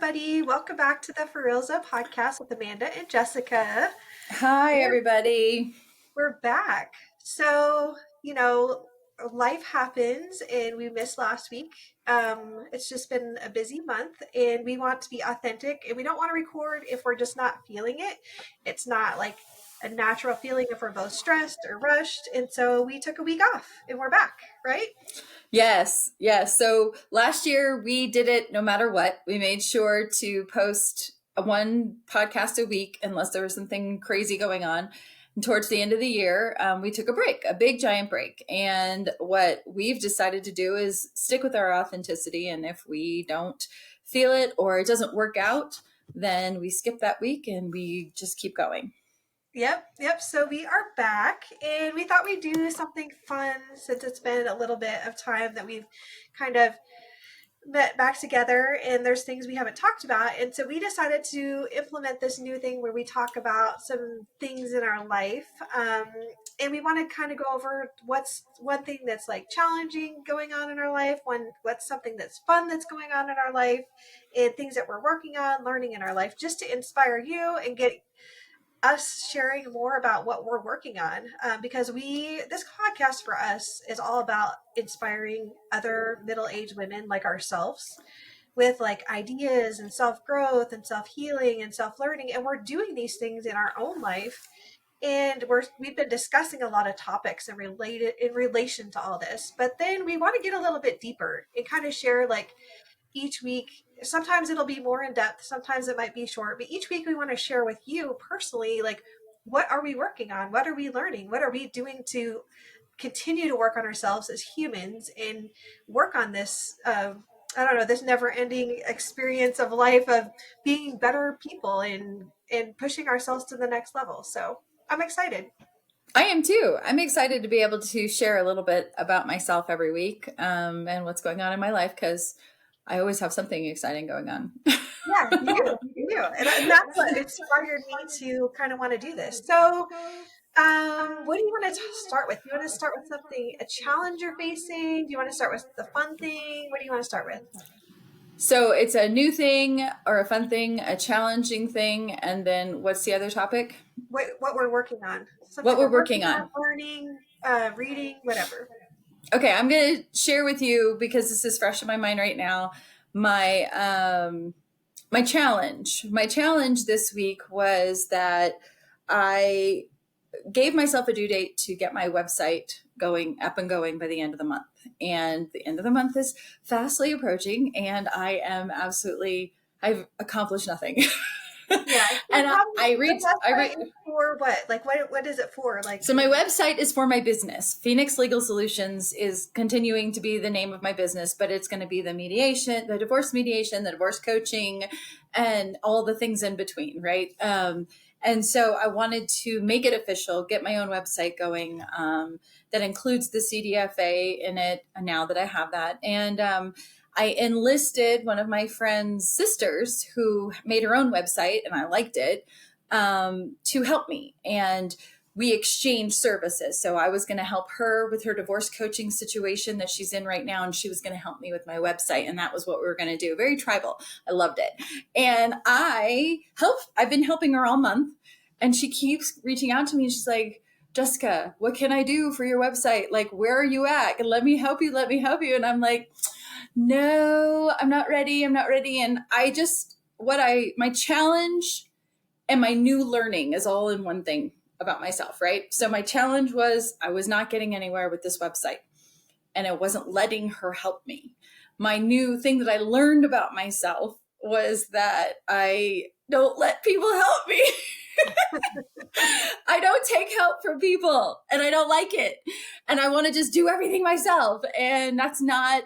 everybody. Welcome back to the For Realza podcast with Amanda and Jessica. Hi, We're, everybody. we're back. So, life happens and we missed last week. It's just been a busy month and we want to be authentic and we don't want to record if we're just not feeling it. It's not like a natural feeling if we're both stressed or rushed. And so we took a week off and we're back, right? Yes. So last year we did it no matter what. We made sure to post one podcast a week unless there was something crazy going on. And towards the end of the year, we took a break, a big giant break. And what we've decided to do is stick with our authenticity. And if we don't feel it or it doesn't work out, then we skip that week and we just keep going. Yep. So we are back and we thought we'd do something fun since it's been a little bit of time that we've kind of met back together and there's things we haven't talked about. And so we decided to implement this new thing where we talk about some things in our life. And we want to kind of go over what's one thing that's like challenging going on in our life, what's something that's fun that's going on in our life, and things that we're working on, learning in our life, just to inspire you and get us sharing more about what we're working on, because this podcast for us is all about inspiring other middle-aged women like ourselves with like ideas and self-growth and self-healing and self-learning, and we're doing these things in our own life, and we've been discussing a lot of topics in relation to all this, but then we want to get a little bit deeper and kind of share like each week. Sometimes it'll be more in depth, sometimes it might be short, but each week we want to share with you personally, like, what are we working on? What are we learning? What are we doing to continue to work on ourselves as humans and work on this, I don't know, this never ending experience of life of being better people and pushing ourselves to the next level. So I'm excited. I am too. I'm excited to be able to share a little bit about myself every week and what's going on in my life because I always have something exciting going on. Yeah, you do. And that's what inspired me to kind of want to do this. So, what do you want to start with? Do you want to start with something, a challenge you're facing? Do you want to start with the fun thing? What do you want to start with? So it's a new thing or a fun thing, a challenging thing, and then what's the other topic? What we're working on. Something What we're working on. learning, reading, whatever. Okay, I'm going to share with you because this is fresh in my mind right now. My my challenge. My challenge this week was that I gave myself a due date to get my website going up and going by the end of the month. And the end of the month is fastly approaching, and I've accomplished nothing. Yeah, And I read for what? Like, what is it for? Like, so my website is for my business. Phoenix Legal Solutions is continuing to be the name of my business, but it's going to be the divorce mediation, the divorce coaching, and all the things in between, right? And so I wanted to make it official, get my own website going that includes the CDFA in it. Now that I have that, and I enlisted one of my friend's sisters who made her own website, and I liked it, to help me. And we exchanged services. So I was going to help her with her divorce coaching situation that she's in right now, and she was going to help me with my website. And that was what we were going to do. Very tribal. I loved it. And I've been helping her all month, and she keeps reaching out to me. And she's like, Jessica, what can I do for your website? Like, where are you at? Let me help you. And I'm like, no, I'm not ready. And my challenge and my new learning is all in one thing about myself, right? So my challenge was I was not getting anywhere with this website, and I wasn't letting her help me. My new thing that I learned about myself was that I don't let people help me. I don't take help from people, and I don't like it. And I want to just do everything myself. And that's not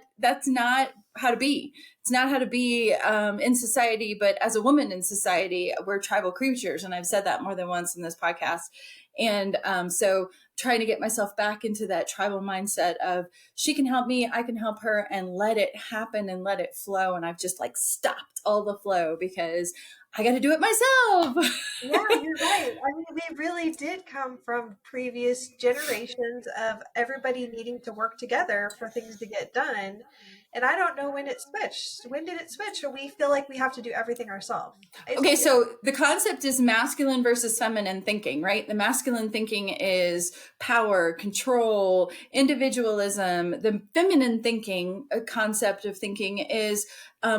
how to be. It's not how to be in society, but as a woman in society, we're tribal creatures. And I've said that more than once in this podcast. And so trying to get myself back into that tribal mindset of she can help me, I can help her, and let it happen and let it flow. And I've just like stopped all the flow because I got to do it myself. yeah, you're right. I mean, we really did come from previous generations of everybody needing to work together for things to get done. And I don't know when it switched. When did it switch? Or we feel like we have to do everything ourselves. Okay, so the concept is masculine versus feminine thinking, right? The masculine thinking is power, control, individualism. The feminine thinking, a concept of thinking, is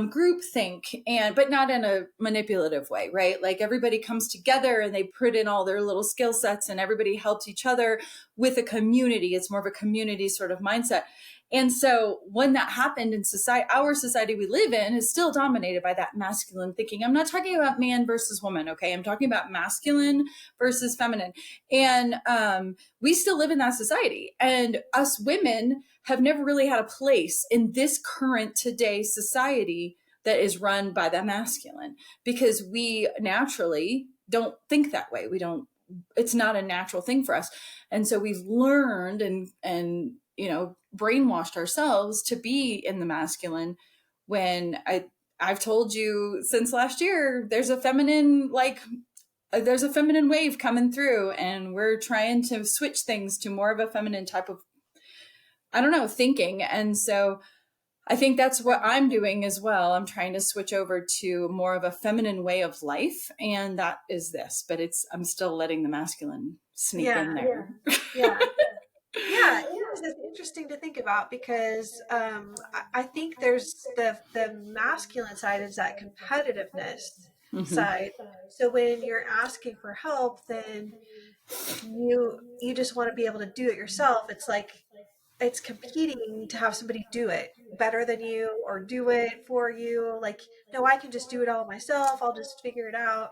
group think, but not in a manipulative way, right? Like everybody comes together and they put in all their little skill sets and everybody helps each other with a community. It's more of a community sort of mindset. And so when that happened in society, our society we live in is still dominated by that masculine thinking. I'm not talking about man versus woman, okay? I'm talking about masculine versus feminine. And we still live in that society. And us women have never really had a place in this current today society that is run by the masculine, because we naturally don't think that way. We don't, it's not a natural thing for us. And so we've learned and brainwashed ourselves to be in the masculine, when I've told you since last year there's a feminine wave coming through, and we're trying to switch things to more of a feminine type of, I don't know, thinking. And so I think that's what I'm doing as well. I'm trying to switch over to more of a feminine way of life, and that is this, but I'm still letting the masculine sneak in there. Yeah. Yeah, it's interesting to think about, because I think there's the masculine side is that competitiveness side. So when you're asking for help, then you just want to be able to do it yourself. It's like it's competing to have somebody do it better than you or do it for you. Like, no, I can just do it all myself. I'll just figure it out.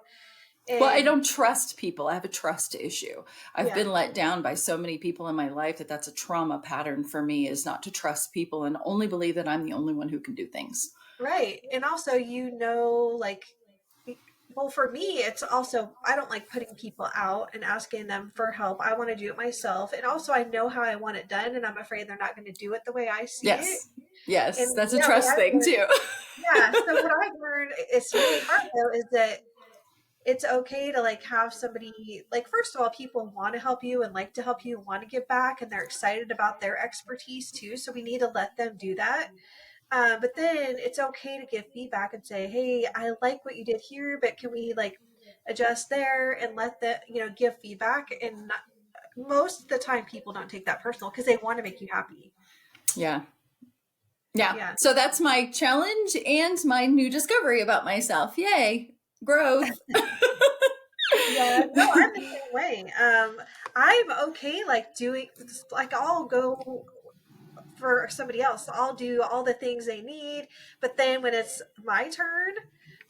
Well, I And don't trust people. I have a trust issue. I've been let down by so many people in my life that's a trauma pattern for me, is not to trust people and only believe that I'm the only one who can do things. right. And also, like, well, for me, it's also, I don't like putting people out and asking them for help. I want to do it myself. And also, I know how I want it done, and I'm afraid they're not going to do it the way I see it. Yes, And that's a trust thing too. so what I've learned, it's really hard though, is that it's okay to like have somebody, like, first of all, people want to help you and like to help you and want to give back, and they're excited about their expertise too. So we need to let them do that. But then it's okay to give feedback and say, hey, I like what you did here, but can we like adjust there, and let the, give feedback. And most of the time people don't take that personal because they want to make you happy. Yeah. Yeah. So that's my challenge and my new discovery about myself. Yay. Growth. Yeah, no, I'm the same way. I'm okay like doing, like, I'll go for somebody else. I'll do all the things they need, but then when it's my turn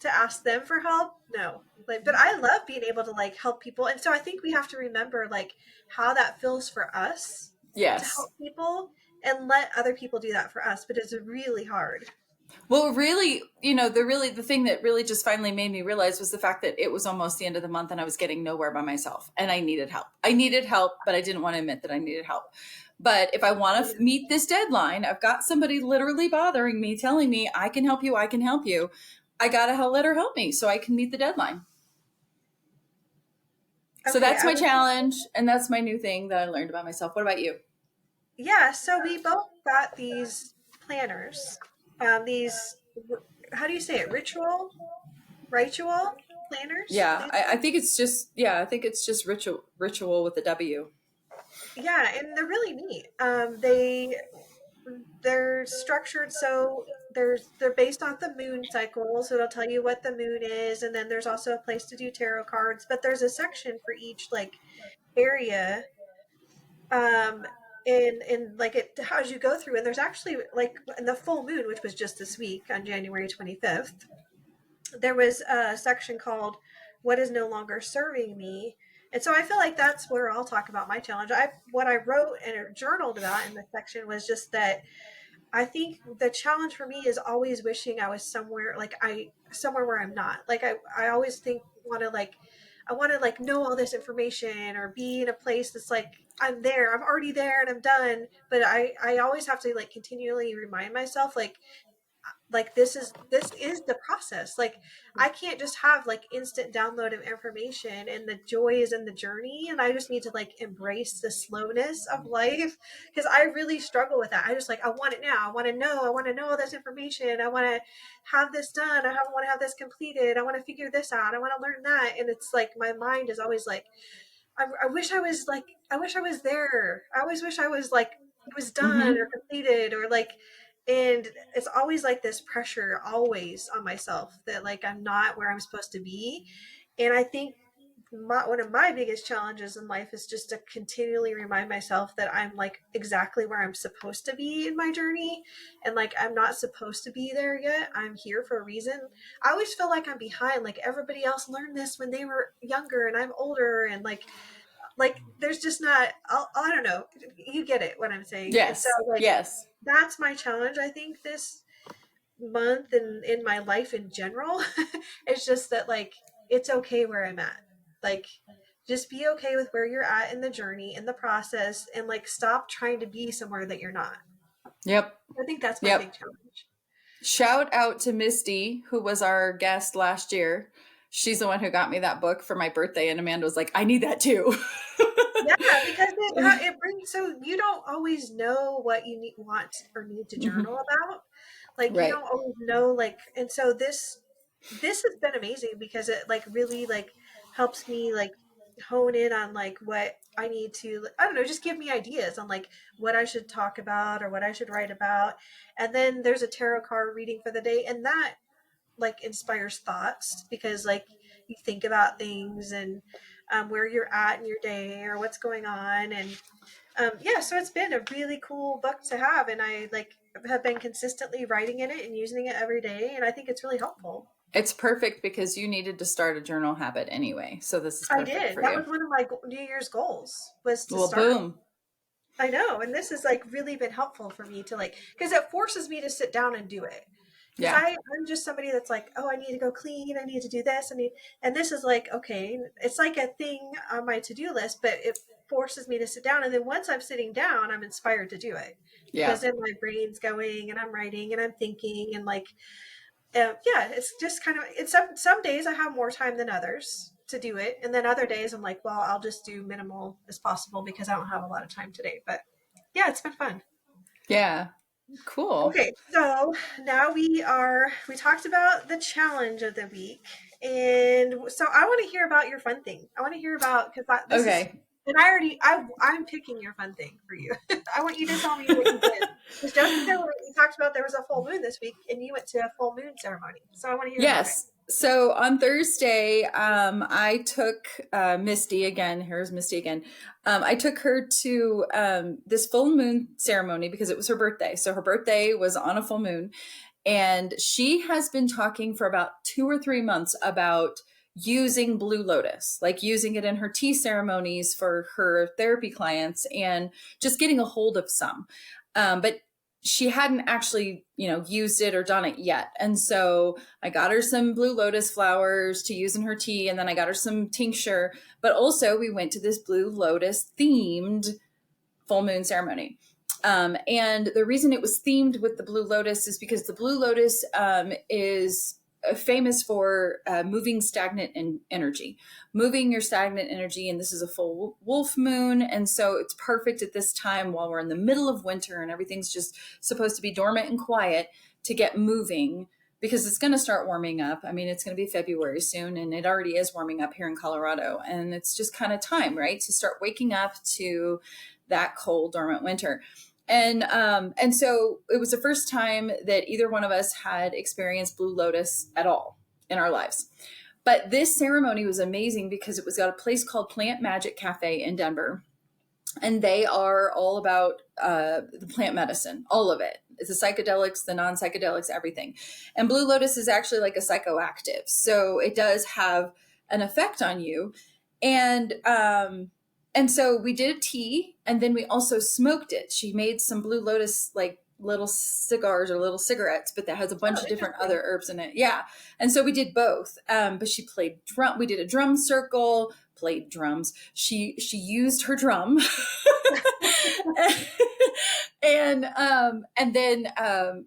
to ask them for help, no. Like, but I love being able to like help people, and so I think we have to remember like how that feels for us to Yes. help people, and let other people do that for us. But it's really hard. Well, really, the thing that really just finally made me realize was the fact that it was almost the end of the month and I was getting nowhere by myself and I needed help. I needed help, but I didn't want to admit that I needed help. But if I want to meet this deadline, I've got somebody literally bothering me, telling me, I can help you, I can help you. I got to let her help me so I can meet the deadline. So that's my challenge, and that's my new thing that I learned about myself. What about you? Yeah, so we both got these planners. These, how do you say it? Ritual planners. Yeah, I think it's just ritual with a W. Yeah, and they're really neat. They're structured so they're based on the moon cycle, so it'll tell you what the moon is, and then there's also a place to do tarot cards, but there's a section for each like area. And like it, as you go through, and there's actually like in the full moon, which was just this week on January 25th, there was a section called "What is no longer serving me." And so I feel like that's where I'll talk about my challenge. What I wrote and journaled about in the section was just that I think the challenge for me is always wishing I was somewhere, like somewhere where I'm not. Like I always think I want to like know all this information or be in a place that's like I'm there, I'm already there and I'm done. But I always have to like continually remind myself like like this is the process. Like I can't just have like instant download of information, and the joy is in the journey, and I just need to like embrace the slowness of life, because I really struggle with that. I just like, I want it now. I want to know all this information. I want to have this done. Want to have this completed. I want to figure this out. I want to learn that. And it's like my mind is always like, I wish I was like, I wish I was there. I always wish I was like, it was done or Mm-hmm. completed or like, and it's always like this pressure always on myself that like I'm not where I'm supposed to be. And I think one of my biggest challenges in life is just to continually remind myself that I'm like exactly where I'm supposed to be in my journey, and like I'm not supposed to be there yet. I'm here for a reason. I always feel like I'm behind, like everybody else learned this when they were younger and I'm older, and like there's just not, I don't know, you get it what I'm saying. And so Yes. like Yes. that's my challenge, I think, this month and in my life in general. It's just that like it's okay where I'm at. Like just be okay with where you're at in the journey, in the process, and like stop trying to be somewhere that you're not. Yep. I think that's my big Yep. challenge. Shout out to Misty, who was our guest last year. She's the one who got me that book for my birthday, and Amanda was like, I need that too. Yeah, because it brings, so you don't always know what you need, want or need to journal about. Like you Right. don't always know, like, and so this has been amazing because it like really like helps me like hone in on like what I need to, I don't know, just give me ideas on like what I should talk about or what I should write about. And then there's a tarot card reading for the day, and that like inspires thoughts because like you think about things and where you're at in your day or what's going on. And yeah, so it's been a really cool book to have, and I like have been consistently writing in it and using it every day, and I think it's really helpful. It's perfect because you needed to start a journal habit anyway. So this is I perfect did. for That you. was one of my New Year's goals, was to Well, start. boom. I know, and this has like really been helpful for me to like, because it forces me to sit down and do it. Because Yeah. I'm just somebody that's like, oh, I need to go clean, I need to do this, and this is like, okay, it's like a thing on my to do list, but it forces me to sit down, and then once I'm sitting down, I'm inspired to do it, Yeah. because then my brain's going and I'm writing and I'm thinking and like, yeah, it's just kind of, it's some days I have more time than others to do it, and then other days I'm like, well, I'll just do minimal as possible because I don't have a lot of time today. But yeah, it's been fun. Yeah. Cool. Okay, so now we talked about the challenge of the week, and so I want to hear about your fun thing. I want to hear about, because this is, Okay. and I'm picking your fun thing for you. I want you to tell me what you did, because Jessica, we talked about there was a full moon this week, and you went to a full moon ceremony. So I want to hear about it. Yes. So on Thursday, I took Misty again. Here's Misty again. I took her to this full moon ceremony because it was her birthday. So her birthday was on a full moon. And she has been talking for about 2 or 3 months about using Blue Lotus, like using it in her tea ceremonies for her therapy clients and just getting a hold of some. But she hadn't actually, used it or done it yet. And so I got her some Blue Lotus flowers to use in her tea. And then I got her some tincture. But also we went to this Blue Lotus themed full moon ceremony. And the reason it was themed with the Blue Lotus is because the Blue Lotus is famous for moving stagnant energy, moving your stagnant energy. And this is a full wolf moon. And so it's perfect at this time while we're in the middle of winter and everything's just supposed to be dormant and quiet to get moving, because it's going to start warming up. I mean, it's going to be February soon, and it already is warming up here in Colorado. And it's just kind of time, right, to start waking up to that cold, dormant winter. And so it was the first time that either one of us had experienced Blue Lotus at all in our lives. But this ceremony was amazing because it was at a place called Plant Magic Cafe in Denver. And they are all about the plant medicine, all of it. It's the psychedelics, the non-psychedelics, everything. And Blue Lotus is actually like a psychoactive. So it does have an effect on you. And so we did a tea, and then we also smoked it. She made some Blue Lotus, like little cigars or little cigarettes, but that has a bunch Oh, of different interesting. other herbs in it. Yeah. And so we did both. But she played drum. We did a drum circle, played drums. She used her drum. And then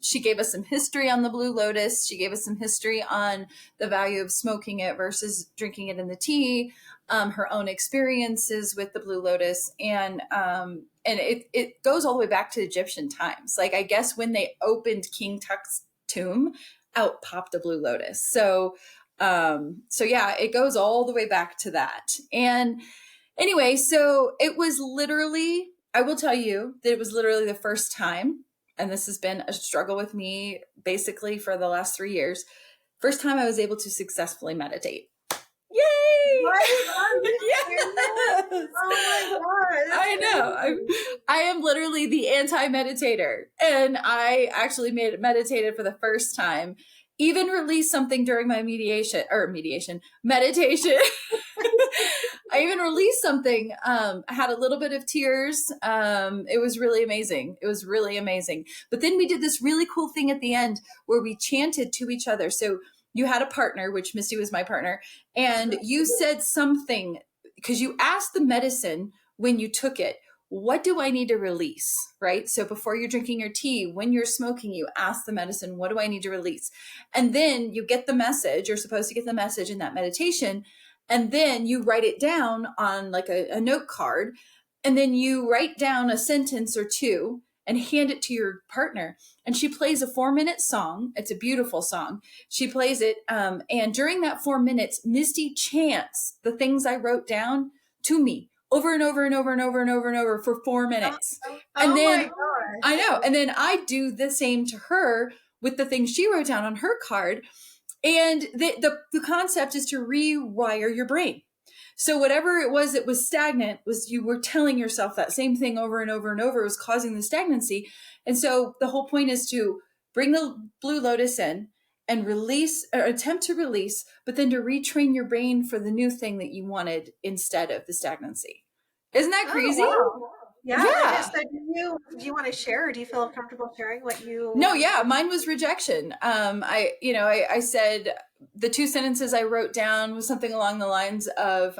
she gave us some history on the Blue Lotus. She gave us some history on the value of smoking it versus drinking it in the tea, her own experiences with the Blue Lotus. And it goes all the way back to Egyptian times. Like, I guess when they opened King Tut's tomb, out popped a Blue Lotus. So yeah, it goes all the way back to that. And anyway, so it was literally, I will tell you that it was literally the first time, and this has been a struggle with me basically for the last 3 years, first time I was able to successfully meditate. Yay! Yes. Oh my God. I know. I am literally the anti-meditator, and I actually meditated for the first time. Even released something during my meditation. I even released something. I had a little bit of tears. It was really amazing. But then we did this really cool thing at the end where we chanted to each other. So you had a partner, which Misty was my partner, and you said something because you asked the medicine when you took it, what do I need to release, right? So before you're drinking your tea, when you're smoking, you ask the medicine, what do I need to release? And then you get the message, you're supposed to get the message in that meditation. And then you write it down on like a note card. And then you write down a sentence or two and hand it to your partner. And she plays a 4-minute song. It's a beautiful song. She plays it. And during that 4 minutes, Misty chants the things I wrote down to me over and over and over and over and over and over for 4 minutes. And then my gosh. I know. And then I do the same to her with the things she wrote down on her card. And the concept is to rewire your brain. So whatever it was that was stagnant was you were telling yourself that same thing over and over and over was causing the stagnancy. And so the whole point is to bring the Blue Lotus in and release, or attempt to release, but then to retrain your brain for the new thing that you wanted instead of the stagnancy. Isn't that crazy? Oh, wow. Yeah. Yeah. So do you want to share, or do you feel comfortable sharing what you? No, yeah, mine was rejection. I said the 2 sentences I wrote down was something along the lines of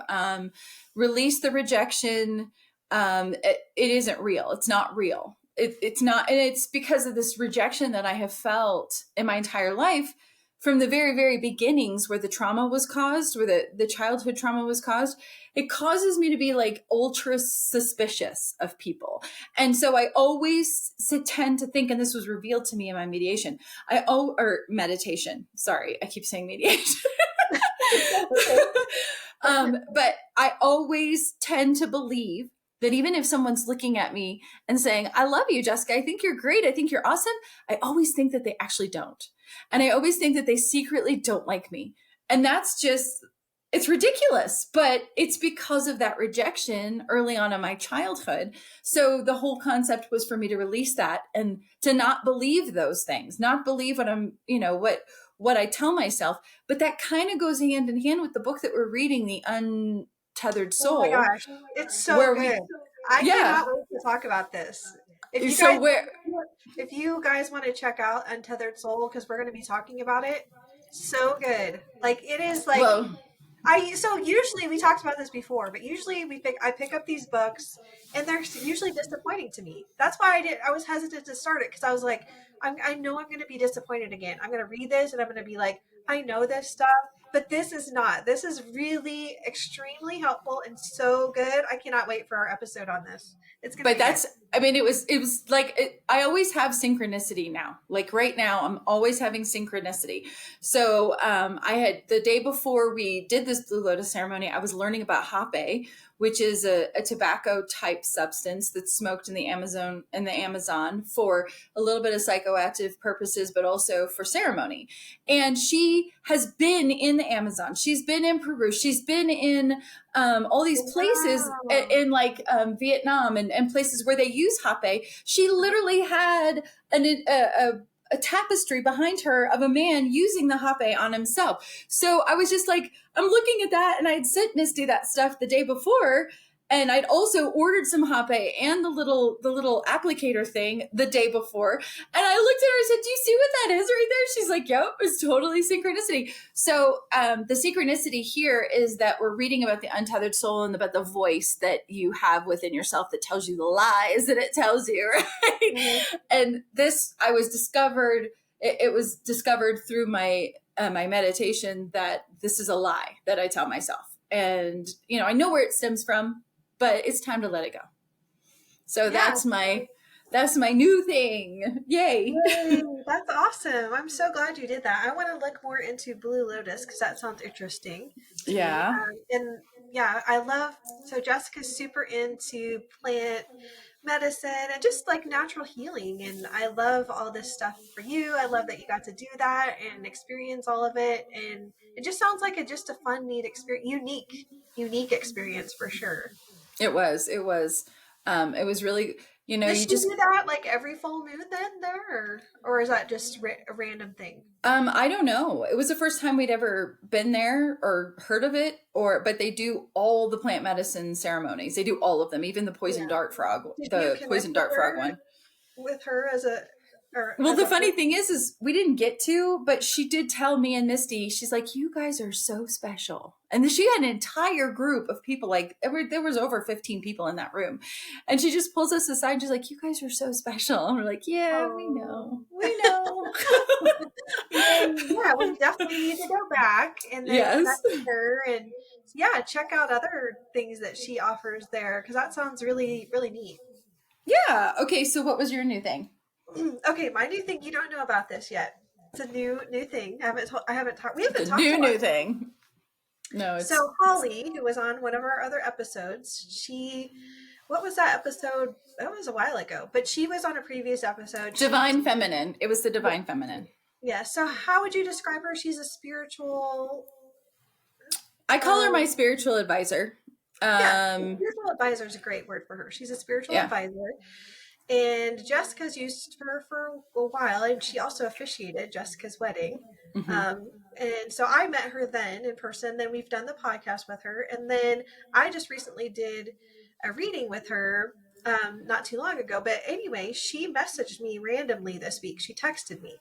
release the rejection. It isn't real. It's not real. It's not. And it's because of this rejection that I have felt in my entire life from the very, very beginnings where the trauma was caused, where the childhood trauma was caused. It causes me to be like ultra suspicious of people. And so I always tend to think, and this was revealed to me in my meditation, meditation. Sorry, I keep saying mediation. But I always tend to believe that even if someone's looking at me and saying, I love you, Jessica, I think you're great, I think you're awesome, I always think that they actually don't. And I always think that they secretly don't like me. And that's just, it's ridiculous, but it's because of that rejection early on in my childhood. So the whole concept was for me to release that and to not believe those things, not believe what I'm, what I tell myself. But that kind of goes hand in hand with the book that we're reading, The Untethered Soul. Oh my gosh, it's so good. I cannot wait to talk about this. If you guys want to check out Untethered Soul, because we're going to be talking about it, so good. Like, it is like, so usually we talked about this before, but usually I pick up these books and they're usually disappointing to me. That's why I was hesitant to start it, because I was like, I know I'm going to be disappointed again. I'm going to read this and I'm going to be like, I know this stuff, but this is not. This is really extremely helpful and so good. I cannot wait for our episode on this. It's going to be good. It was like, I always have synchronicity now. Like right now, I'm always having synchronicity. So I had, the day before we did this Blue Lotus ceremony, I was learning about hape, which is a tobacco type substance that's smoked in the Amazon for a little bit of psychoactive purposes, but also for ceremony. And she has been in the Amazon. She's been in Peru. She's been in all these places in like Vietnam and places where they use hape. She literally had a tapestry behind her of a man using the hape on himself. So I was just like, I'm looking at that, and I had sent Misty that stuff the day before, And I'd also ordered some hape and the little applicator thing the day before. And I looked at her and said, "Do you see what that is right there?" She's like, "Yep, it's totally synchronicity." So the synchronicity here is that we're reading about the untethered soul and about the voice that you have within yourself that tells you the lies that it tells you, right? Mm-hmm. And this, I was discovered. It was discovered through my my meditation that this is a lie that I tell myself, and I know where it stems from, but it's time to let it go. So that's my new thing. Yay. Yay, that's awesome. I'm so glad you did that. I want to look more into Blue Lotus because that sounds interesting to me. And yeah, I love, so Jessica's super into plant medicine and just like natural healing. And I love all this stuff for you. I love that you got to do that and experience all of it. And it just sounds like just a fun, neat experience, unique experience for sure. It was really, Does she do that like every full moon then there, or is that just a random thing? I don't know. It was the first time we'd ever been there or heard of it, but they do all the plant medicine ceremonies. They do all of them, even the poison dart frog, one. With her as a well, the funny thing is we didn't get to, but she did tell me and Misty, she's like, "You guys are so special." And she had an entire group of people, like there was over 15 people in that room. And she just pulls us aside. She's like, "You guys are so special." And we're like, "Yeah, we know. We know." Yeah, we definitely need to go back and then connect with her and check out other things that she offers there because that sounds really, really neat. Yeah. Okay. So what was your new thing? Okay, my new thing. You don't know about this yet. It's a new thing. We haven't talked. We haven't talked. New thing. No. So Holly, who was on one of our other episodes, what was that episode? That was a while ago, but she was on a previous episode. Divine Feminine. It was the Divine Feminine. Yeah. So how would you describe her? She's a spiritual. I call her my spiritual advisor. Spiritual advisor is a great word for her. She's a spiritual advisor. And Jessica's used her for a while, and she also officiated Jessica's wedding. Mm-hmm. And so I met her then in person. Then we've done the podcast with her. And then I just recently did a reading with her not too long ago. But anyway, she messaged me randomly this week. She texted me.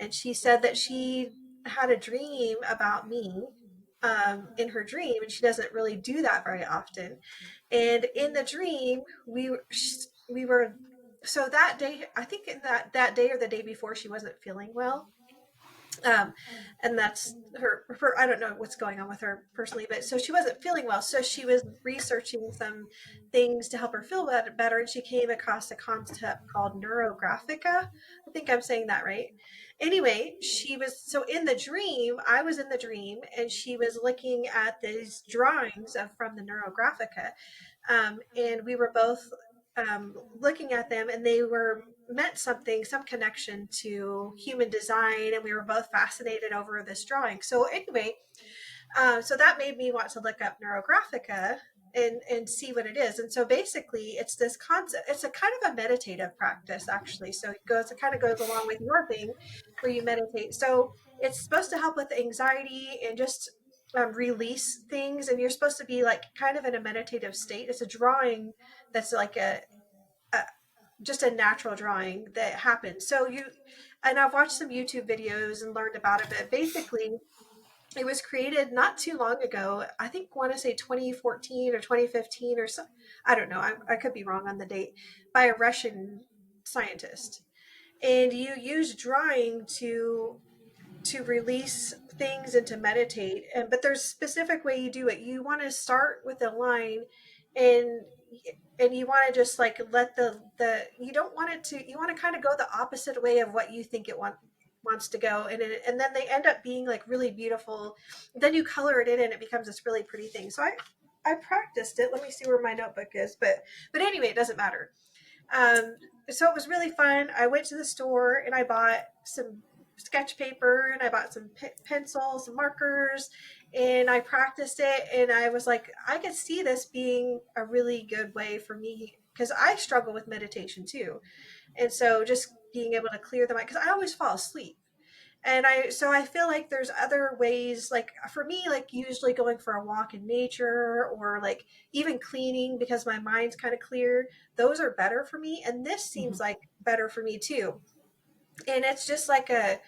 And she said that she had a dream about me in her dream. And she doesn't really do that very often. And in the dream, we were... So that day, I think that day or the day before, she wasn't feeling well. And that's her, I don't know what's going on with her personally, but so she wasn't feeling well. So she was researching some things to help her feel better. And she came across a concept called Neurographica. I think I'm saying that right. Anyway, so in the dream, I was in the dream and she was looking at these drawings from the Neurographica. And we were both looking at them, and they meant something, some connection to human design, and we were both fascinated over this drawing. So anyway, so that made me want to look up Neurographica and see what it is. And so basically it's this concept, it's a kind of a meditative practice actually. So it kind of goes along with your thing where you meditate. So it's supposed to help with anxiety and just release things, and you're supposed to be like kind of in a meditative state. It's a drawing that's like just a natural drawing that happens. So and I've watched some YouTube videos and learned about it, but basically it was created not too long ago. I think I want to say 2014 or 2015 or so. I don't know. I could be wrong on the date, by a Russian scientist. And you use drawing to release things and to meditate. But there's a specific way you do it. You want to start with a line and you want to just like let you don't want it to, you want to kind of go the opposite way of what you think it wants to go. And then they end up being like really beautiful. Then you color it in and it becomes this really pretty thing. So I practiced it. Let me see where my notebook is. But anyway, it doesn't matter. So it was really fun. I went to the store and I bought some sketch paper and I bought some pencils, some markers, and I practiced it. And I was like, I could see this being a really good way for me because I struggle with meditation too. And so just being able to clear the mind, because I always fall asleep. And I feel like there's other ways, like for me, like usually going for a walk in nature or like even cleaning because my mind's kind of clear. Those are better for me. And this seems Mhm. like better for me too. And it's just like a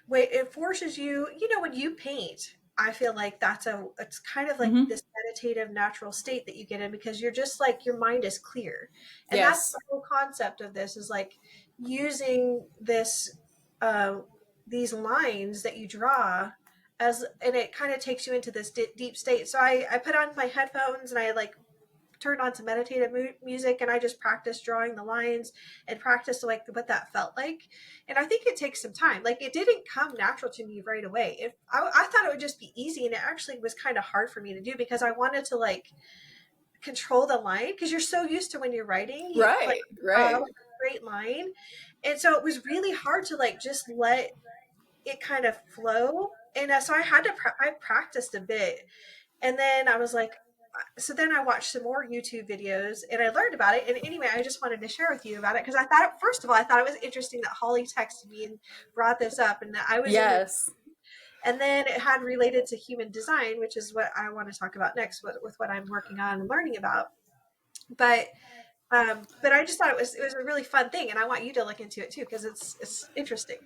way, it forces you, when you paint, I feel like it's kind of like Mhm. this meditative natural state that you get in because you're just like, your mind is clear. And that's Yes. the whole concept of this is like using uh, these lines that you draw and it kind of takes you into this deep state. So I put on my headphones and I like turned on some meditative music and I just practiced drawing the lines and practiced like what that felt like. And I think it takes some time. Like it didn't come natural to me right away. If I thought it would just be easy, and it actually was kind of hard for me to do because I wanted to like control the line because you're so used to when you're writing, you like Right. Right. like a straight line. And so it was really hard to like just let it kind of flow. And so I had to, I practiced a bit. And then I was like, so then I watched some more YouTube videos and I learned about it. And anyway, I just wanted to share with you about it because I thought, first of all, I thought it was interesting that Holly texted me and brought this up and that I was in the, Yes. and then it had related to human design, which is what I want to talk about next with what I'm working on and learning about. But, but I just thought it was a really fun thing. And I want you to look into it too, because it's interesting.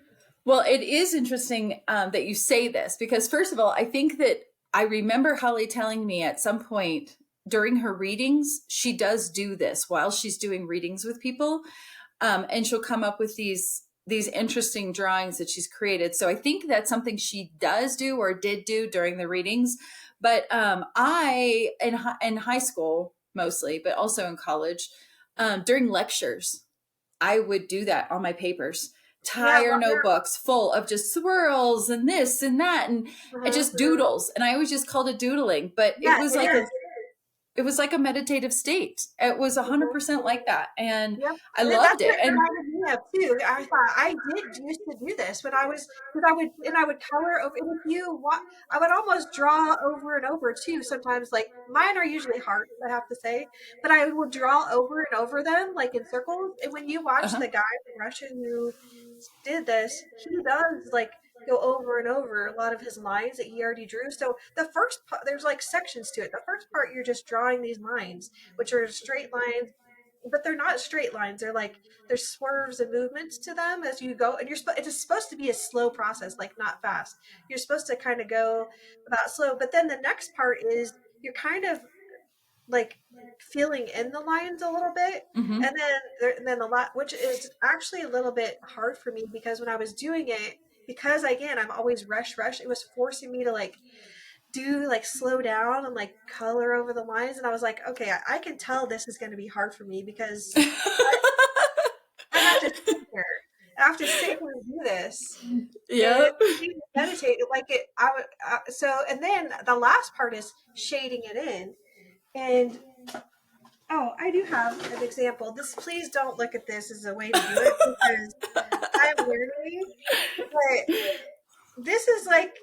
Well, it is interesting that you say this because, first of all, I think that I remember Holly telling me at some point during her readings, she does do this while she's doing readings with people, and she'll come up with these interesting drawings that she's created. So I think that's something she does do or did do during the readings. But I in high school mostly, but also in college, during lectures, I would do that on my papers. Yeah. Entire Well, notebooks full of just swirls and this and that, and yeah. it just doodles. And I always just called it doodling, but Yeah, it is. it was like a meditative state. It was Mhm. 100% like that, and Yep. I And that's loved what it. it And reminded me of too. I thought I did used to do this when I was, because I would color over, and if you want, I would almost draw over and over too. Sometimes, like mine are usually hearts, I have to say, but I will draw over and over them, like in circles. And when you watch uh-huh. the guy from Russia who did this, he does like go over and over a lot of his lines that he already drew. So the first part, there's like sections to it. The first part, you're just drawing these lines, which are straight lines, but they're not straight lines. They're like there's swerves and movements to them as you go, and it's supposed to be a slow process, like not fast. You're supposed to kind of go about slow, but then the next part is you're kind of like filling in the lines a little bit, hmm and then the lot, which is actually a little bit hard for me because when I was doing it, because again I'm always rush, it was forcing me to like do like slow down and like color over the lines, and I was like, okay, I can tell this is going to be hard for me because I have to sit here. I have to sit here and do this. And Yep. meditate like it. I would and then the last part is shading it in. And oh, I do have an example. This, please don't look at this as a way to do it because I'm learning. But this is like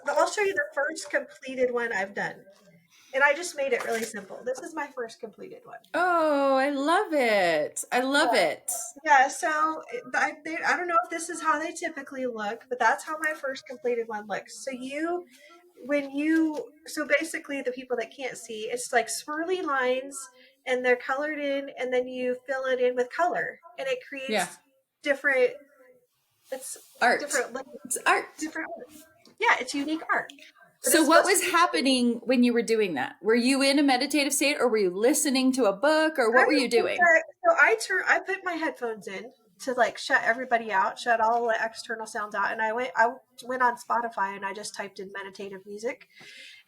I'll show you the first completed one I've done, and I just made it really simple. This is my first completed one. Oh, I love it. I love it. Yeah, so I don't know if this is how they typically look, but that's how my first completed one looks. So so basically the people that can't see, it's like swirly lines and they're colored in, and then you fill it in with color, and it Yeah. creates different, it's Art. different, It's art. different art. Yeah, it's unique art, but So it's what supposed to was be. happening when you were doing that? Were you in a meditative state or were you listening to a book or I what were you think doing? that, so I put my headphones in to like shut everybody out, shut all the external sounds out, and I went on Spotify and I just typed in meditative music,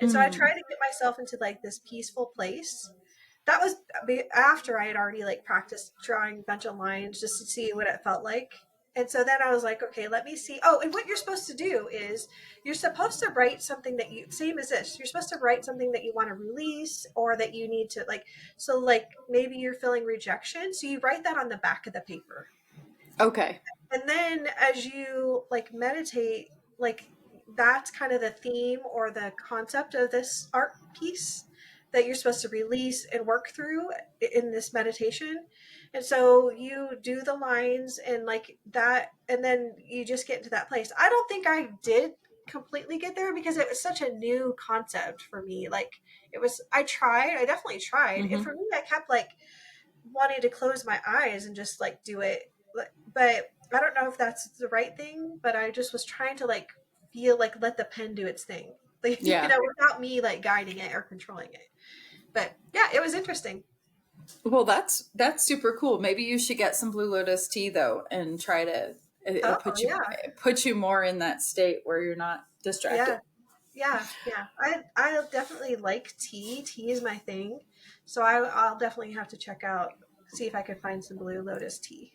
and so I Mm. tried to get myself into like this peaceful place. That was after I had already like practiced drawing a bunch of lines just to see what it felt like. And so then I was like, okay, let me see. Oh, and what you're supposed to do is you're supposed to write something that you, same as this, you're supposed to write something that you want to release or that you need to like, so like maybe you're feeling rejection. So you write that on the back of the paper. Okay. And then as you like meditate, like that's kind of the theme or the concept of this art piece that you're supposed to release and work through in this meditation. And so you do the lines and like that, and then you just get into that place. I don't think I did completely get there because it was such a new concept for me. Like I definitely tried. And Mm-hmm. for me, I kept like wanting to close my eyes and just like do it. But I don't know if that's the right thing, but I just was trying to like feel like let the pen do its thing. Like, Yeah. without me like guiding it or controlling it. But yeah, it was interesting. Well, that's super cool. Maybe you should get some Blue Lotus tea though, and try to. It'll Oh, yeah. put you more in that state where you're not distracted. Yeah. Yeah, yeah. I definitely like tea. Tea is my thing. So I'll definitely have to check out, see if I can find some Blue Lotus tea.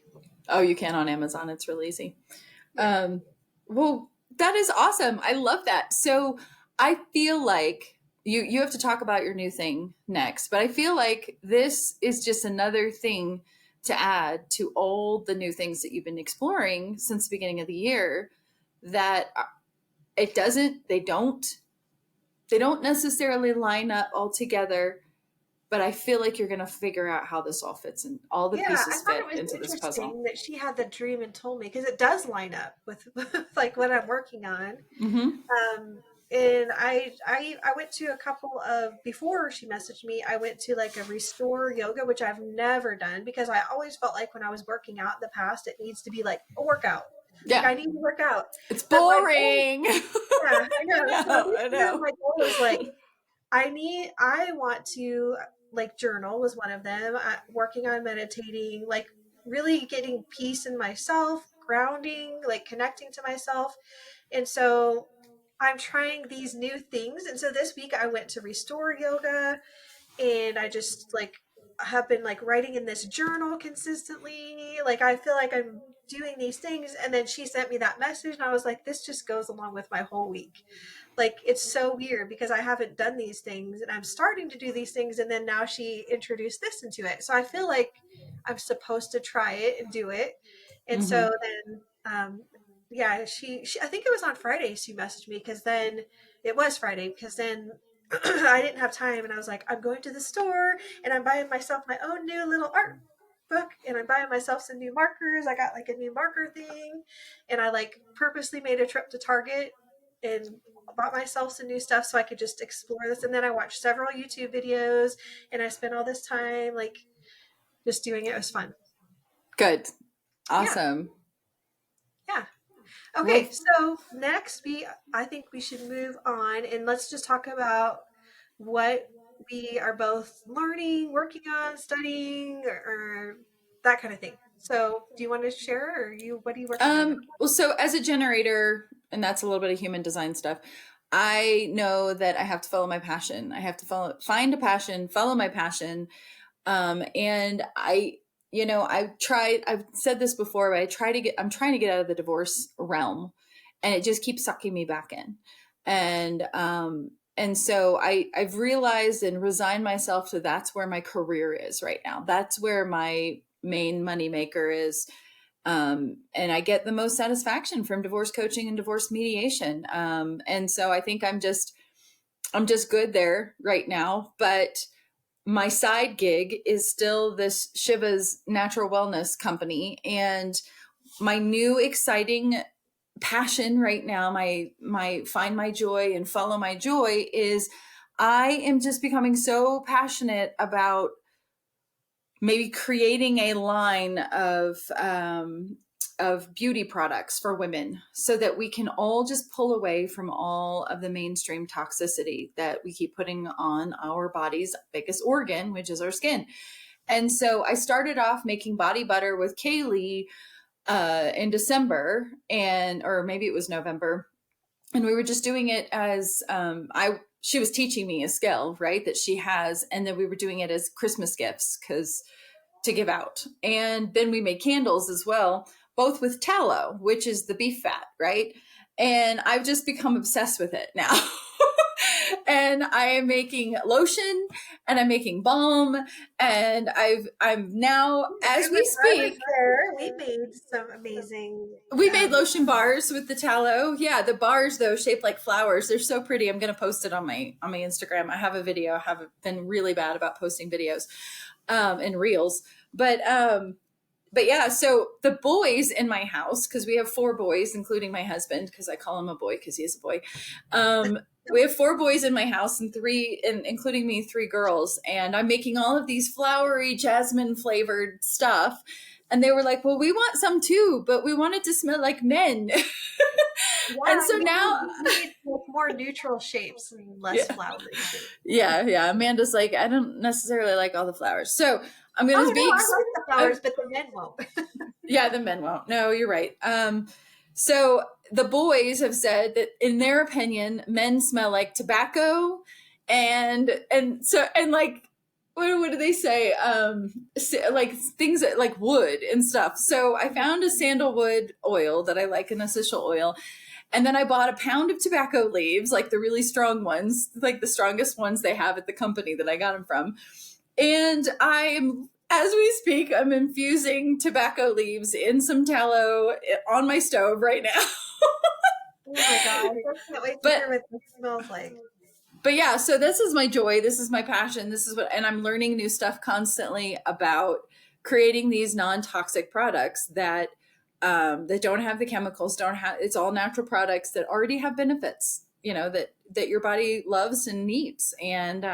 Oh, you can on Amazon. It's really easy. Yeah. Um, well, that is awesome. I love that. So I feel like you have to talk about your new thing next, but I feel like this is just another thing to add to all the new things that you've been exploring since the beginning of the year that it doesn't they don't necessarily line up all together, but I feel like you're going to figure out how this all fits and all the Yeah, I pieces thought it fit was into this puzzle. interesting that she had the dream and told me because it does line up with like what I'm working on. Mm-hmm. And I went to a couple of before she messaged me, I went to like a restore yoga, which I've never done because I always felt like when I was working out in the past, it needs to be like a workout. Like Yeah, I need to work out. it's But my goal, boring. yeah, I I know. So know, this I year know. my goal is like I want to like journal was one of them. Working on meditating, like really getting peace in myself, grounding, like connecting to myself. And so I'm trying these new things. And so this week I went to restore yoga and I just like have been like writing in this journal consistently. Like I feel like I'm doing these things and then she sent me that message and I was like this just goes along with my whole week. Like it's so weird because I haven't done these things and I'm starting to do these things and then now she introduced this into it. So I feel like I'm supposed to try it and do it. And Mm-hmm. so then yeah, she I think it was on Friday she messaged me because then it was Friday because then I didn't have time and I was like, I'm going to the store and I'm buying myself my own new little art book and I'm buying myself some new markers. I got like a new marker thing and I like purposely made a trip to Target and bought myself some new stuff so I could just explore this. And then I watched several YouTube videos and I spent all this time like just doing it. It was fun. Good. Yeah. Awesome. Yeah. Well, Okay. So next I think we should move on and let's just talk about what we are both learning, working on, studying, or that kind of thing. So, do you want to share, or what are you working on? well, so as a generator, and that's a little bit of human design stuff, I know that I have to follow my passion. I have to find a passion, follow my passion. And I've said this before, but I'm trying to get out of the divorce realm and it just keeps sucking me back in. And so I've realized and resigned myself to that's where my career is right now. That's where my main money maker is. And I get the most satisfaction from divorce coaching and divorce mediation. And so I think I'm just good there right now, but my side gig is still this Shiva's natural wellness company. And my new exciting passion right now, my find my joy and follow my joy is I am just becoming so passionate about maybe creating a line of beauty products for women so that we can all just pull away from all of the mainstream toxicity that we keep putting on our body's biggest organ, which is our skin. And so I started off making body butter with Kaylee in December, or maybe it was November, and we were just doing it as she was teaching me a skill, right, that she has, and then we were doing it as Christmas gifts because to give out. And then we made candles as well, both with tallow, which is the beef fat, right? And I've just become obsessed with it now. And I am making lotion and I'm making balm and I'm now as we I was speak. there. We made some amazing. We made lotion bars with the tallow. Yeah, the bars though shaped like flowers. They're so pretty. I'm going to post it on my Instagram. I have a video. I have been really bad about posting videos and reels, But yeah, so the boys in my house, because we have 4 boys, including my husband, because I call him a boy because he is a boy. We have 4 boys in my house and including me, 3 girls. And I'm making all of these flowery jasmine flavored stuff. And they were like, well, we want some too, but we want it to smell like men. And so now we need more neutral shapes and less flowery shapes. Yeah. Amanda's like, I don't necessarily like all the flowers. So I'm going to be. I like the flowers, but the men won't. Yeah, the men won't. No, you're right. So the boys have said that in their opinion, men smell like tobacco and like, what do they say? Like things that, like wood and stuff. So I found a sandalwood oil that I like, an essential oil. And then I bought a pound of tobacco leaves, like the really strong ones, like the strongest ones they have at the company that I got them from. And as we speak, I'm infusing tobacco leaves in some tallow on my stove right now. Oh my God. I can't wait to hear what this smells like. But yeah, so this is my joy. This is my passion. And I'm learning new stuff constantly about creating these non-toxic products that don't have the chemicals, it's all natural products that already have benefits, that your body loves and needs. And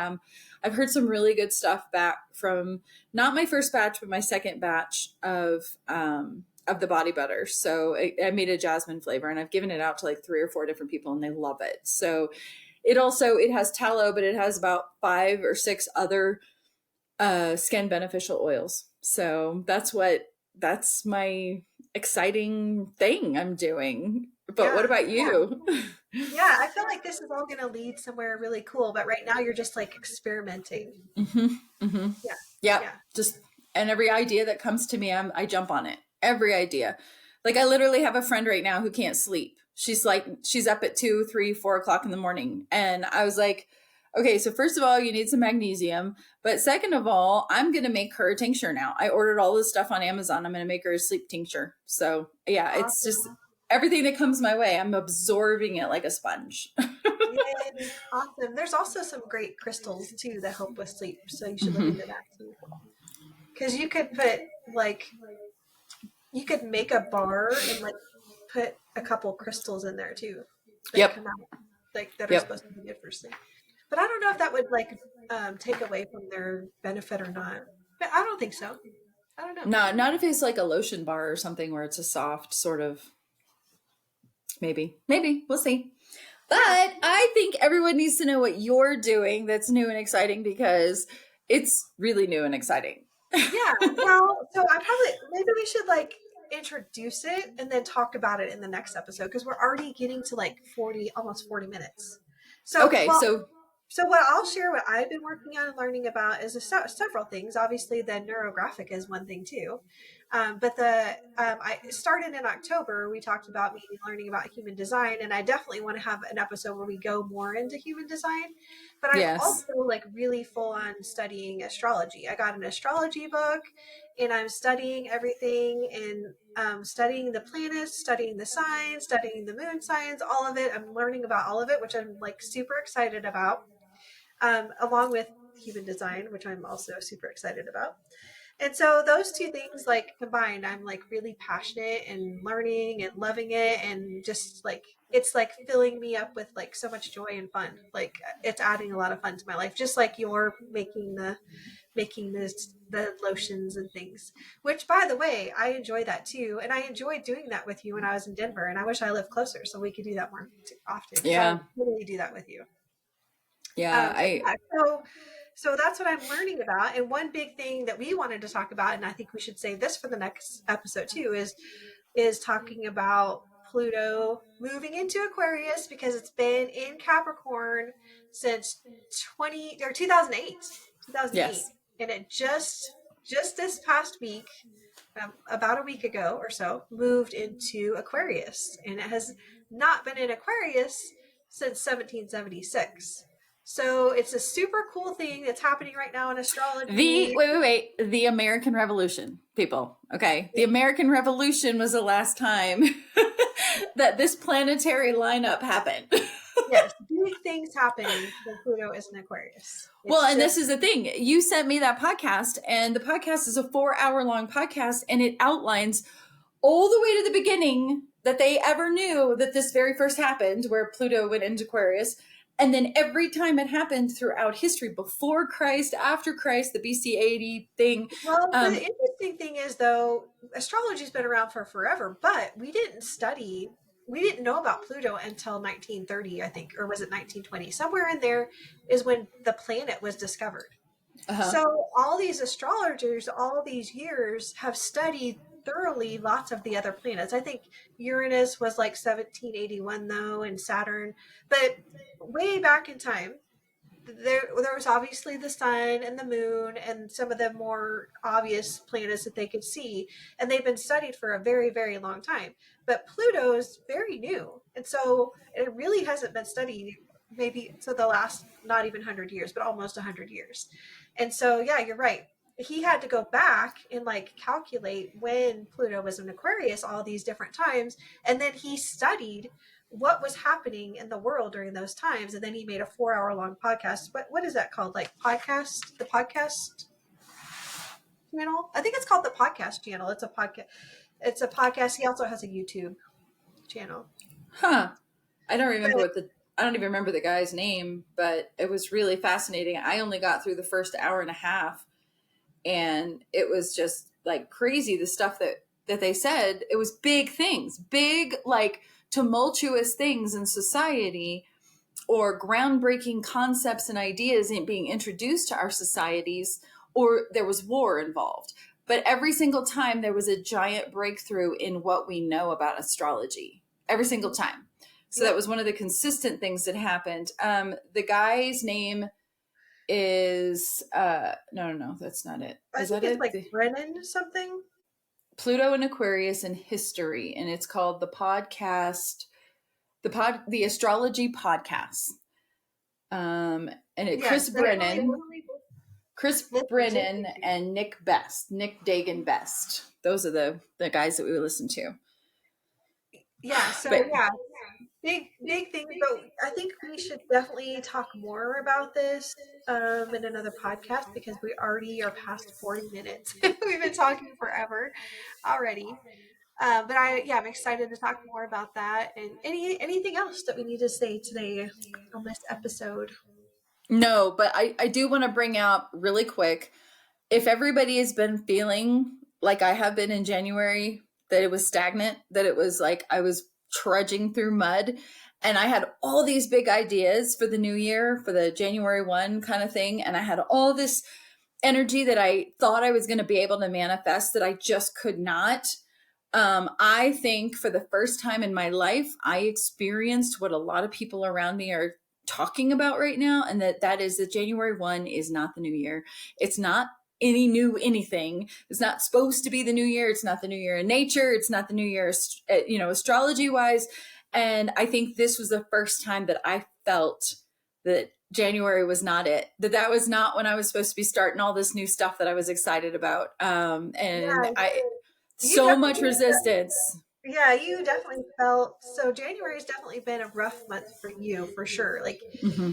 I've heard some really good stuff back from not my first batch, but my second batch of the body butter. So I made a jasmine flavor and I've given it out to like 3 or 4 different people and they love it. So it has tallow, but it has about 5 or 6 other skin beneficial oils. So that's my exciting thing I'm doing. But what about you? Yeah, I feel like this is all going to lead somewhere really cool. But right now you're just like experimenting. Yeah. And every idea that comes to me, I jump on it. Every idea. Like I literally have a friend right now who can't sleep. She's up at 2, 3, 4 o'clock in the morning. And I was like, okay, so first of all, you need some magnesium. But second of all, I'm going to make her a tincture now. I ordered all this stuff on Amazon. I'm going to make her a sleep tincture. So yeah, awesome. It's just everything that comes my way. I'm absorbing it like a sponge. Yay, awesome. There's also some great crystals too that help with sleep. So you should look into that too. Because you could make a bar and like put a couple crystals in there too. That come out, like that are supposed to be good for sleep. But I don't know if that would like take away from their benefit or not. But I don't think so. I don't know. No, not if it's like a lotion bar or something where it's a soft sort of. Maybe we'll see. But I think everyone needs to know what you're doing that's new and exciting because it's really new and exciting. Yeah. Well, so maybe we should like introduce it and then talk about it in the next episode because we're already getting to like almost 40 minutes. So okay, so what I'll share what I've been working on and learning about is several things. Obviously, the Neurographic is one thing too. But I started in October. We talked about me learning about human design, and I definitely want to have an episode where we go more into human design. But I'm also like really full on studying astrology. I got an astrology book, and I'm studying everything and studying the planets, studying the signs, studying the moon signs, all of it. I'm learning about all of it, which I'm like super excited about. Along with human design, which I'm also super excited about. And so those two things like combined, I'm like really passionate and learning and loving it. And just like, it's like filling me up with like so much joy and fun. Like it's adding a lot of fun to my life, just like you're making the lotions and things, which by the way, I enjoy that too. And I enjoyed doing that with you when I was in Denver, and I wish I lived closer so we could do that more often. Yeah. So I totally do that with you. Yeah. So that's what I'm learning about. And one big thing that we wanted to talk about, and I think we should save this for the next episode too, is talking about Pluto moving into Aquarius because it's been in Capricorn since 2008. Yes. And it just this past week, about a week ago or so, moved into Aquarius, and it has not been in Aquarius since 1776. So it's a super cool thing that's happening right now in astrology. The American Revolution, people. Okay. The American Revolution was the last time that this planetary lineup happened. Yes. Big things happening when Pluto is in Aquarius. Well, It's and this just, is the thing. You sent me that podcast, and the podcast is a 4-hour long podcast, and it outlines all the way to the beginning that they ever knew that this very first happened, where Pluto went into Aquarius. And then every time it happened throughout history, before Christ, after Christ, the BC 80 thing. well, the interesting thing is, though, astrology's been around for forever, but we didn't know about Pluto until 1930, I think, or was it 1920? Somewhere in there is when the planet was discovered. Uh-huh. So all these astrologers, all these years, have studied thoroughly lots of the other planets. I think Uranus was like 1781 though, and Saturn, but way back in time, there was obviously the sun and the moon and some of the more obvious planets that they could see, and they've been studied for a very, very long time. But Pluto is very new, and so it really hasn't been studied maybe so the last not even 100 years, but almost 100 years. And so yeah, you're right, he had to go back and like calculate when Pluto was in Aquarius all these different times, and then he studied what was happening in the world during those times, and then he made a 4-hour long podcast. What is that called? Like podcast, the podcast channel? I think it's called the podcast channel. It's a podcast. It's a podcast. He also has a YouTube channel. Huh. I don't But remember I don't even remember the guy's name, but it was really fascinating. I only got through the first hour and a half, and it was just like crazy, the stuff that they said. It was big things, big, like tumultuous things in society, or groundbreaking concepts and ideas being introduced to our societies, or there was war involved. But every single time there was a giant breakthrough in what we know about astrology, every single time. So that yeah, was one of the consistent things that happened. The guy's name is no, that's not it. I Is think that it's it? like Brennan something. Pluto and Aquarius in History, and it's called the podcast, the Astrology Podcast. And Yes, definitely Chris listen to. Brennan, and Nick Dagan Best. Those are the guys that we would listen to. Yeah, so But yeah, big things, but I think we should definitely talk more about this in another podcast, because we already are past 40 minutes. We've been talking forever already. But I'm excited to talk more about that, and anything else that we need to say today on this episode. no, but I do want to bring out really quick, if everybody has been feeling like I have been in January, that it was stagnant, that it was like I was trudging through mud, and I had all these big ideas for the new year, for the January 1 kind of thing, and I had all this energy that I thought I was going to be able to manifest that I just could not. I think for the first time in my life, I experienced what a lot of people around me are talking about right now, and that is that January 1 is not the new year. It's not any new anything. It's not supposed to be the new year. It's not the new year in nature. It's not the new year, astrology wise. And I think this was the first time that I felt that January was not it, that was not when I was supposed to be starting all this new stuff that I was excited about. And Yeah, I, you so much definitely, resistance. yeah, you definitely felt so. January's definitely been a rough month for you, for sure. Like, Mm-hmm.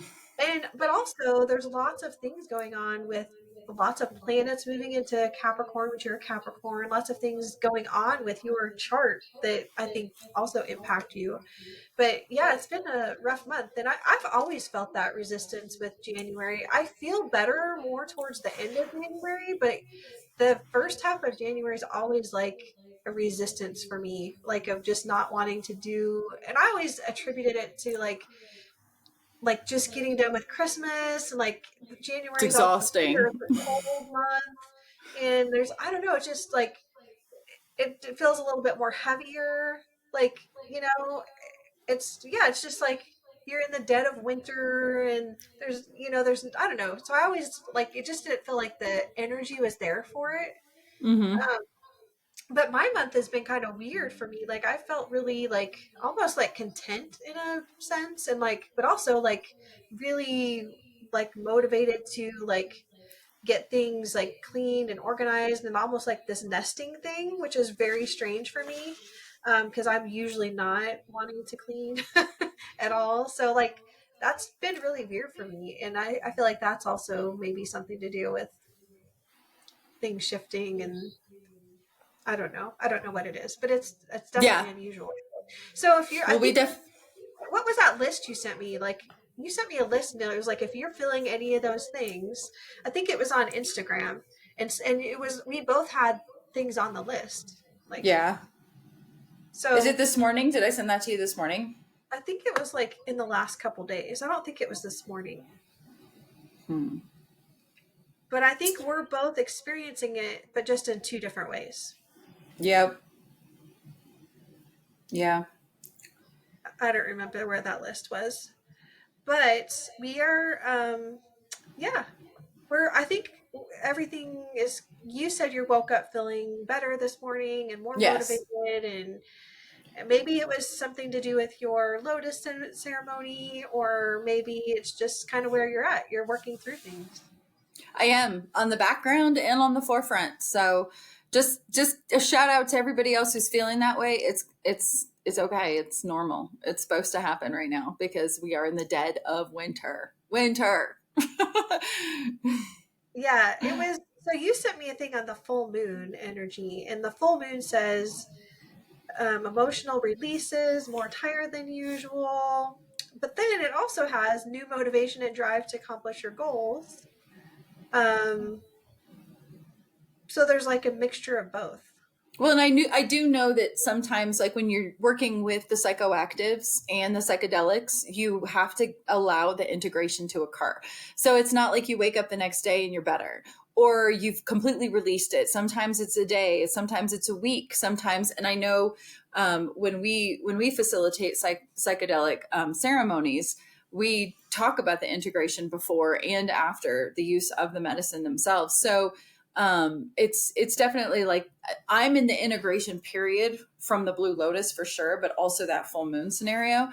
but also there's lots of things going on with lots of planets moving into Capricorn, which you're a Capricorn, lots of things going on with your chart that I think also impact you. But yeah, it's been a rough month, and I've always felt that resistance with January. I feel better more towards the end of January, but the first half of January is always like a resistance for me, like of just not wanting to do. And I always attributed it to like just getting done with Christmas, and like It's January is always exhausting. winter, it's a cold month, and there's, I don't know, it's just like it feels a little bit more heavier, like, it's just like you're in the dead of winter, and there's I don't know, so I always like it, just didn't feel like the energy was there for it. Mm-hmm. um, but my month has been kind of weird for me. Like I felt really like almost like content in a sense, and like but also like really like motivated to like get things like cleaned and organized, and almost like this nesting thing, which is very strange for me, because I'm usually not wanting to clean at all. So like that's been really weird for me. And I feel like that's also maybe something to do with things shifting, and I don't know. I don't know what it is, but it's Yeah. definitely unusual. So if you're, I Well, we think, def what was that list you sent me? Like, you sent me a list, and it was like, if you're feeling any of those things, I think it was on Instagram, and it was, we both had things on the list. Like, yeah. Is it so this morning? Did I send that to you this morning? I think it was like in the last couple days. I don't think it was this morning, Hmm. but I think we're both experiencing it, but just in two different ways. Yep. Yeah. I don't remember where that list was, but we are, yeah, I think everything is, you said you woke up feeling better this morning and more Yes. motivated, and maybe it was something to do with your lotus ceremony, or maybe it's just kind of where you're at. You're working through things. I am on the background and on the forefront. So just a shout out to everybody else who's feeling that way. It's okay. It's normal. It's supposed to happen right now because we are in the dead of winter. Winter. Yeah, it was. So you sent me a thing on the full moon energy, and the full moon says emotional releases, more tired than usual. But then it also has new motivation and drive to accomplish your goals. Um, so there's like a mixture of both. Well, and I do know that sometimes, like when you're working with the psychoactives and the psychedelics, you have to allow the integration to occur. So it's not like you wake up the next day and you're better, or you've completely released it. Sometimes it's a day, sometimes it's a week, sometimes. And I know when we facilitate psychedelic ceremonies, we talk about the integration before and after the use of the medicine themselves. So it's definitely like I'm in the integration period from the blue lotus for sure, but also that full moon scenario.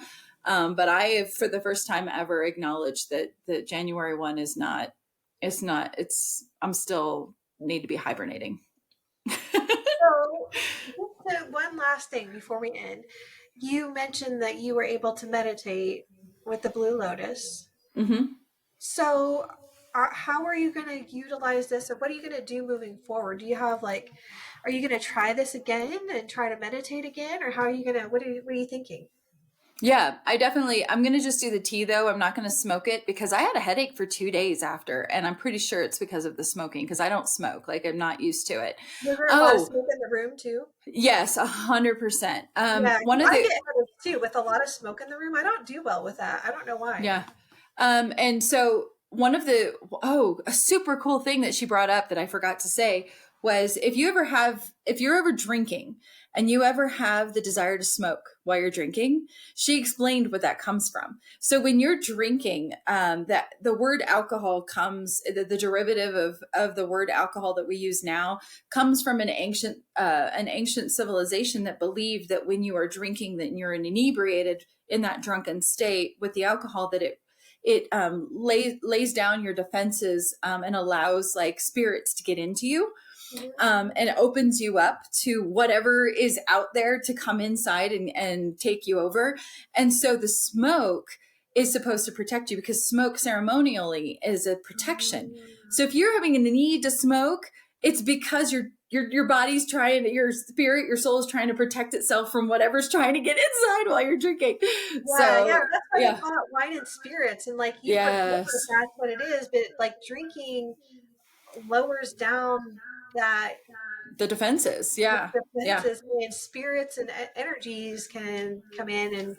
But I have for the first time ever acknowledged that the January one is not, I'm still need to be hibernating. So, just one last thing before we end. You mentioned that you were able to meditate with the Blue Lotus. Hmm. So, how are you going to utilize this, or what are you going to do moving forward? Do you have like, are you going to try this again and try to meditate again, or how are you going to? What are you thinking? Yeah, I'm going to just do the tea though. I'm not going to smoke it because I had a headache for 2 days after. And I'm pretty sure it's because of the smoking because I don't smoke. Like I'm not used to it. Was there a lot of Oh, smoke in the room too? yes, 100%. Yeah, One 'cause of I the, get headaches too with a lot of smoke in the room. I don't do well with that. I don't know why. yeah. And so a super cool thing that she brought up that I forgot to say was if you're ever drinking and you ever have the desire to smoke while you're drinking, she explained what that comes from. So when you're drinking, that the word alcohol comes, the derivative of the word alcohol that we use now comes from an ancient civilization that believed that when you are drinking, that you're inebriated in that drunken state with the alcohol, that it lays down your defenses and allows like spirits to get into you, Mhm. and it opens you up to whatever is out there to come inside and take you over. And so the smoke is supposed to protect you because smoke ceremonially is a protection. So if you're having a need to smoke, it's because your body's trying, your spirit, your soul is trying to protect itself from whatever's trying to get inside while you're drinking. Yeah, So that's why they yeah. call it wine and spirits, and like you forget that Yes. that's what it is. But like drinking lowers down that The defenses. Yeah. Yeah. defenses, and spirits and energies can come in and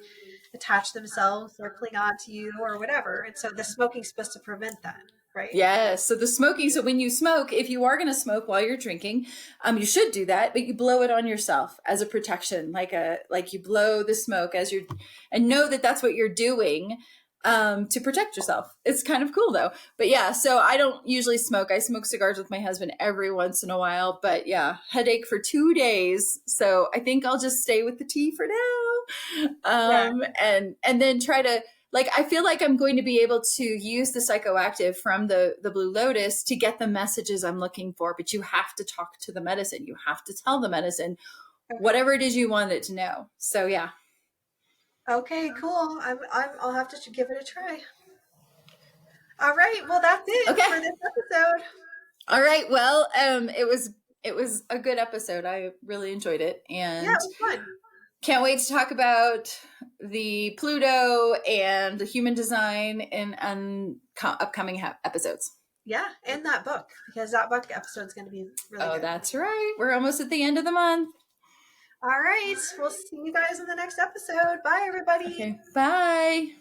attach themselves or cling on to you or whatever. And so the smoking's supposed to prevent that, right? Yes. So the smoking. So when you smoke, if you are going to smoke while you're drinking, you should do that, but you blow it on yourself as a protection, like you blow the smoke as you're, and know that that's what you're doing, to protect yourself. It's kind of cool though. But yeah, so I don't usually smoke. I smoke cigars with my husband every once in a while, but yeah, headache for 2 days. So I think I'll just stay with the tea for now. Yeah. And then try to, like, I feel like I'm going to be able to use the psychoactive from the blue lotus to get the messages I'm looking for, but you have to talk to the medicine. You have to tell the medicine Okay. whatever it is you want it to know. So yeah. Okay, cool. I'll have to give it a try. All right. Well, that's it Okay. for this episode. All right. Well, it was a good episode. I really enjoyed it, Yeah, and it was fun. can't wait to talk about the Pluto and the human design in upcoming episodes. Yeah, and that book, because that book episode is going to be really Oh, good. that's right. We're almost at the end of the month. All right. We'll see you guys in the next episode. Bye, everybody. Okay. Bye.